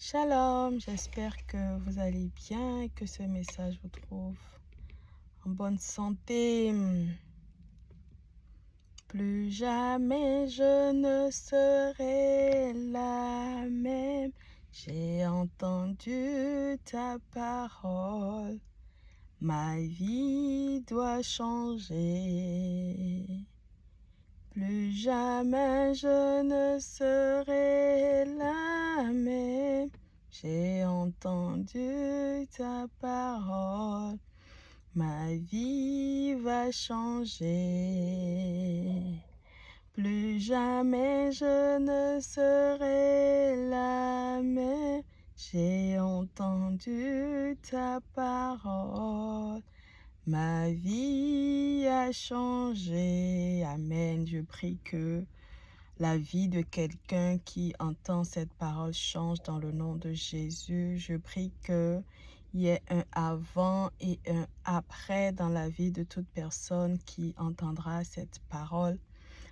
Shalom, j'espère que vous allez bien et que ce message vous trouve en bonne santé. Plus jamais je ne serai la même. J'ai entendu ta parole. Ma vie doit changer. Plus jamais je ne serai la même. J'ai entendu ta parole. Ma vie va changer. Plus jamais je ne serai la même. J'ai entendu ta parole. Ma vie a changé. Amen. Je prie que la vie de quelqu'un qui entend cette parole change dans le nom de Jésus. Je prie qu'il y ait un avant et un après dans la vie de toute personne qui entendra cette parole.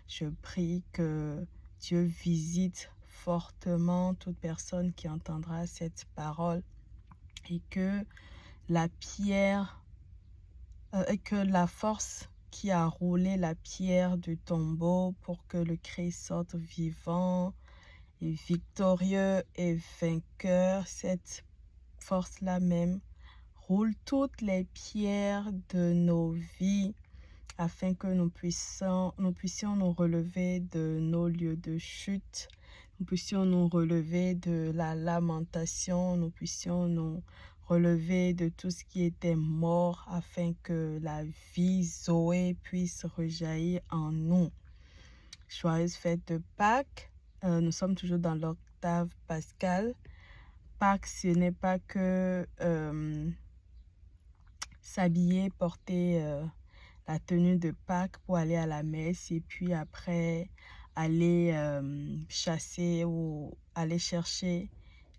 Je prie que Dieu visite fortement toute personne qui entendra cette parole et que la pierre et que la force qui a roulé la pierre du tombeau pour que le Christ sorte vivant et victorieux et vainqueur, cette force-là même roule toutes les pierres de nos vies afin que nous puissions nous relever de nos lieux de chute, nous puissions nous relever de la lamentation, nous puissions nous relever de tout ce qui était mort afin que la vie Zoé puisse rejaillir en nous. Joyeuse fête de Pâques. Nous sommes toujours dans l'octave pascale. Pâques, ce n'est pas que s'habiller, porter la tenue de Pâques pour aller à la messe et puis après aller chasser ou aller chercher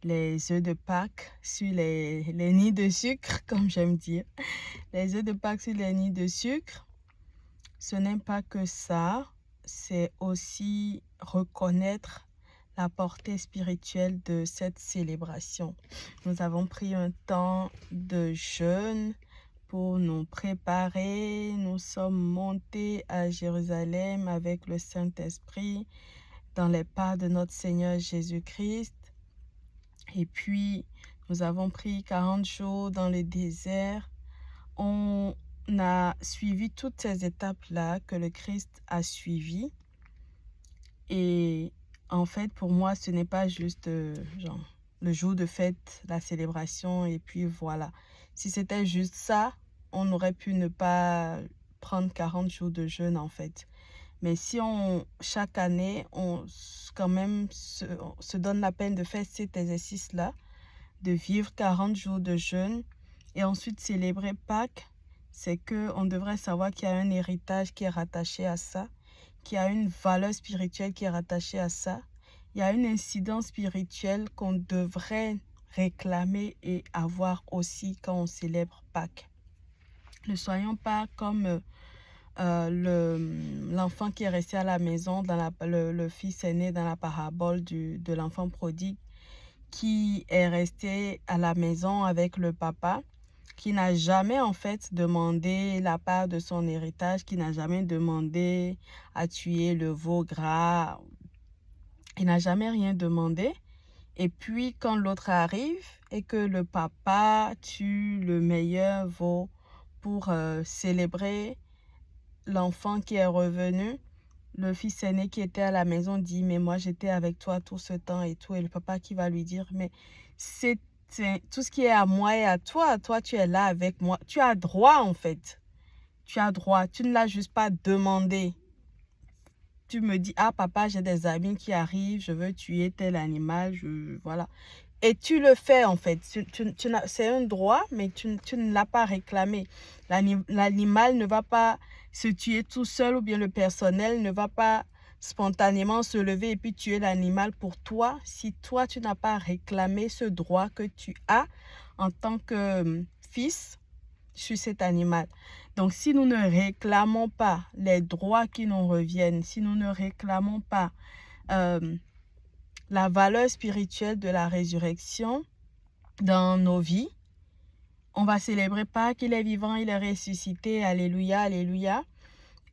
les œufs de Pâques sur les nids de sucre, comme j'aime dire. Les œufs de Pâques sur les nids de sucre, ce n'est pas que ça, c'est aussi reconnaître la portée spirituelle de cette célébration. Nous avons pris un temps de jeûne pour nous préparer. Nous sommes montés à Jérusalem avec le Saint-Esprit dans les pas de notre Seigneur Jésus-Christ. Et puis, nous avons pris 40 jours dans le désert. On a suivi toutes ces étapes-là que le Christ a suivies. Et en fait, pour moi, ce n'est pas juste genre, le jour de fête, la célébration, et puis voilà. Si c'était juste ça, on aurait pu ne pas prendre 40 jours de jeûne, en fait. Mais si chaque année, on quand même se donne la peine de faire cet exercice-là, de vivre 40 jours de jeûne et ensuite célébrer Pâques, c'est qu'on devrait savoir qu'il y a un héritage qui est rattaché à ça, qu'il y a une valeur spirituelle qui est rattachée à ça. Il y a une incidence spirituelle qu'on devrait réclamer et avoir aussi quand on célèbre Pâques. Ne soyons pas comme l'enfant qui est resté à la maison, le fils aîné dans la parabole de l'enfant prodigue, qui est resté à la maison avec le papa, qui n'a jamais en fait demandé la part de son héritage, qui n'a jamais demandé à tuer le veau gras. Il n'a jamais rien demandé. Et puis quand l'autre arrive et que le papa tue le meilleur veau pour célébrer l'enfant qui est revenu, le fils aîné qui était à la maison dit, mais moi j'étais avec toi tout ce temps et tout. Et le papa qui va lui dire, mais c'est tout ce qui est à moi et à toi. Toi, tu es là avec moi. Tu as droit en fait. Tu as droit. Tu ne l'as juste pas demandé. Tu me dis, ah papa, j'ai des amis qui arrivent, je veux tuer tel animal, voilà. Et tu le fais en fait. C'est un droit, mais tu ne l'as pas réclamé. L'animal ne va pas se tuer tout seul ou bien le personnel ne va pas spontanément se lever et puis tuer l'animal pour toi si toi, tu n'as pas réclamé ce droit que tu as en tant que fils sur cet animal. Donc, si nous ne réclamons pas les droits qui nous reviennent, si nous ne réclamons pas la valeur spirituelle de la résurrection dans nos vies. On va célébrer Pâques, il est vivant, il est ressuscité, alléluia, alléluia.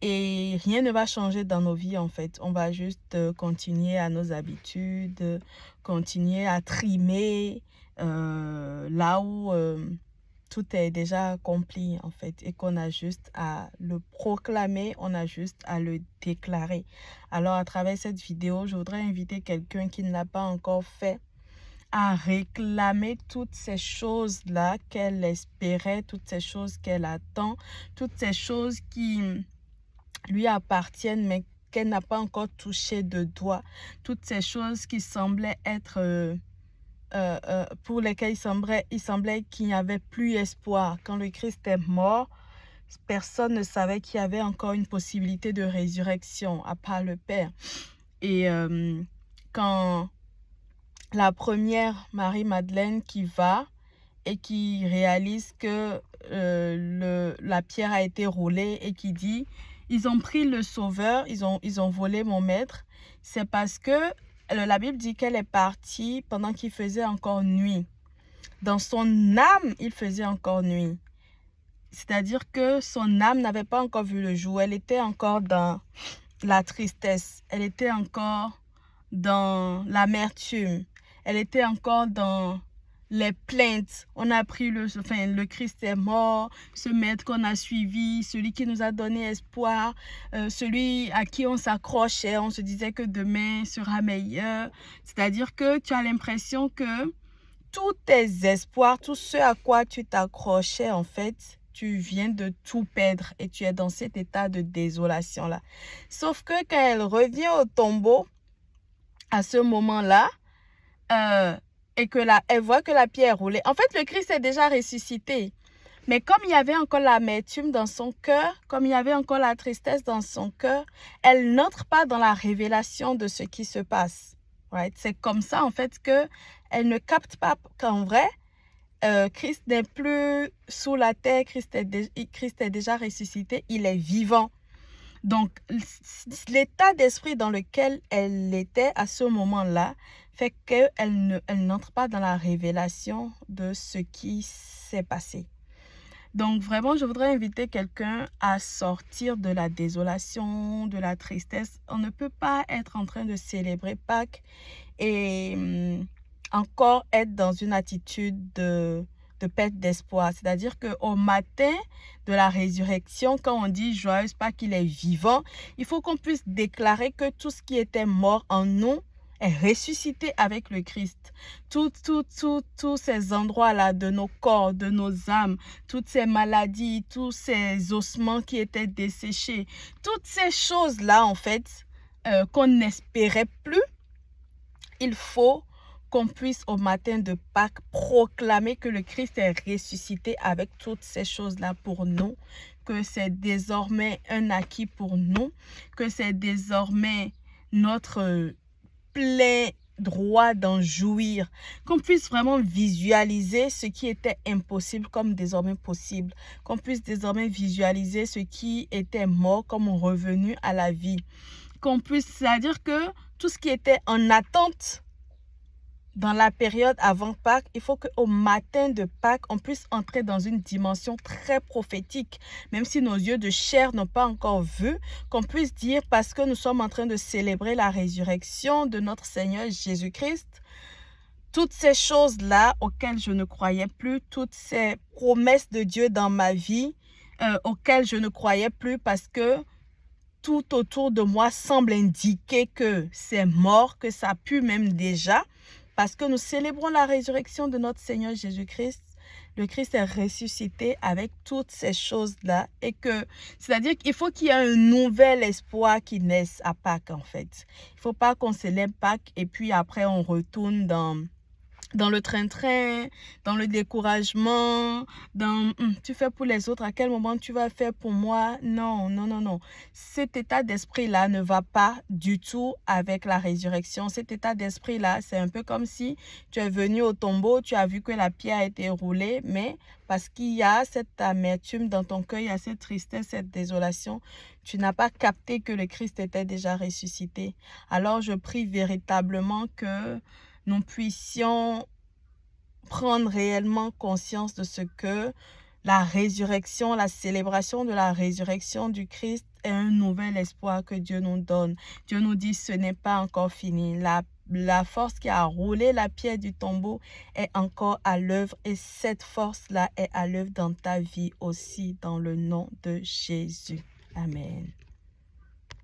Et rien ne va changer dans nos vies en fait. On va juste continuer à nos habitudes, continuer à trimer là où tout est déjà accompli en fait. Et qu'on a juste à le proclamer, on a juste à le déclarer. Alors à travers cette vidéo, je voudrais inviter quelqu'un qui ne l'a pas encore fait à réclamer toutes ces choses-là qu'elle espérait, toutes ces choses qu'elle attend, toutes ces choses qui lui appartiennent mais qu'elle n'a pas encore touché de doigt, toutes ces choses qui semblaient être pour lesquelles il semblait qu'il n'y avait plus espoir. Quand le Christ est mort, personne ne savait qu'il y avait encore une possibilité de résurrection à part le Père. Et quand la première Marie-Madeleine qui va et qui réalise que la pierre a été roulée et qui dit « Ils ont pris le sauveur, ils ont volé mon maître », c'est parce que la Bible dit qu'elle est partie pendant qu'il faisait encore nuit. Dans son âme, il faisait encore nuit. C'est-à-dire que son âme n'avait pas encore vu le jour. Elle était encore dans la tristesse. Elle était encore dans l'amertume. Elle était encore dans les plaintes. On a appris le Christ est mort, ce maître qu'on a suivi, celui qui nous a donné espoir, celui à qui on s'accrochait, on se disait que demain sera meilleur. C'est-à-dire que tu as l'impression que tous tes espoirs, tout ce à quoi tu t'accrochais en fait, tu viens de tout perdre et tu es dans cet état de désolation-là. Sauf que quand elle revient au tombeau, à ce moment-là, et que elle voit que la pierre est roulée. En fait, le Christ est déjà ressuscité. Mais comme il y avait encore l'amertume dans son cœur, comme il y avait encore la tristesse dans son cœur, elle n'entre pas dans la révélation de ce qui se passe. Right? C'est comme ça, en fait, qu'elle ne capte pas qu'en vrai, Christ n'est plus sous la terre, Christ est déjà ressuscité, il est vivant. Donc, l'état d'esprit dans lequel elle était à ce moment-là fait qu'elle n'entre pas dans la révélation de ce qui s'est passé. Donc, vraiment, je voudrais inviter quelqu'un à sortir de la désolation, de la tristesse. On ne peut pas être en train de célébrer Pâques et encore être dans une attitude de perte d'espoir. C'est-à-dire qu'au matin de la résurrection, quand on dit joyeuse Pâques, qu'il est vivant, il faut qu'on puisse déclarer que tout ce qui était mort en nous est ressuscité avec le Christ. Tous ces endroits-là de nos corps, de nos âmes, toutes ces maladies, tous ces ossements qui étaient desséchés, toutes ces choses-là, en fait, qu'on n'espérait plus, il faut qu'on puisse au matin de Pâques proclamer que le Christ est ressuscité avec toutes ces choses-là pour nous, que c'est désormais un acquis pour nous, que c'est désormais notre plein droit d'en jouir, qu'on puisse vraiment visualiser ce qui était impossible comme désormais possible, qu'on puisse désormais visualiser ce qui était mort comme revenu à la vie, qu'on puisse, c'est-à-dire que tout ce qui était en attente dans la période avant Pâques, il faut qu'au matin de Pâques, on puisse entrer dans une dimension très prophétique, même si nos yeux de chair n'ont pas encore vu, qu'on puisse dire, parce que nous sommes en train de célébrer la résurrection de notre Seigneur Jésus-Christ, toutes ces choses-là auxquelles je ne croyais plus, toutes ces promesses de Dieu dans ma vie, auxquelles je ne croyais plus parce que tout autour de moi semble indiquer que c'est mort, que ça pue même déjà, parce que nous célébrons la résurrection de notre Seigneur Jésus-Christ. Le Christ est ressuscité avec toutes ces choses-là. Et que, c'est-à-dire qu'il faut qu'il y ait un nouvel espoir qui naisse à Pâques, en fait. Il ne faut pas qu'on célèbre Pâques et puis après on retourne dans dans le train-train, dans le découragement, dans tu fais pour les autres, à quel moment tu vas faire pour moi? Non, non, non, non. Cet état d'esprit-là ne va pas du tout avec la résurrection. Cet état d'esprit-là, c'est un peu comme si tu es venu au tombeau, tu as vu que la pierre a été roulée, mais parce qu'il y a cette amertume dans ton cœur, il y a cette tristesse, cette désolation, tu n'as pas capté que le Christ était déjà ressuscité. Alors je prie véritablement que nous puissions prendre réellement conscience de ce que la résurrection, la célébration de la résurrection du Christ est un nouvel espoir que Dieu nous donne. Dieu nous dit ce n'est pas encore fini. La force qui a roulé la pierre du tombeau est encore à l'œuvre et cette force-là est à l'œuvre dans ta vie aussi, dans le nom de Jésus. Amen.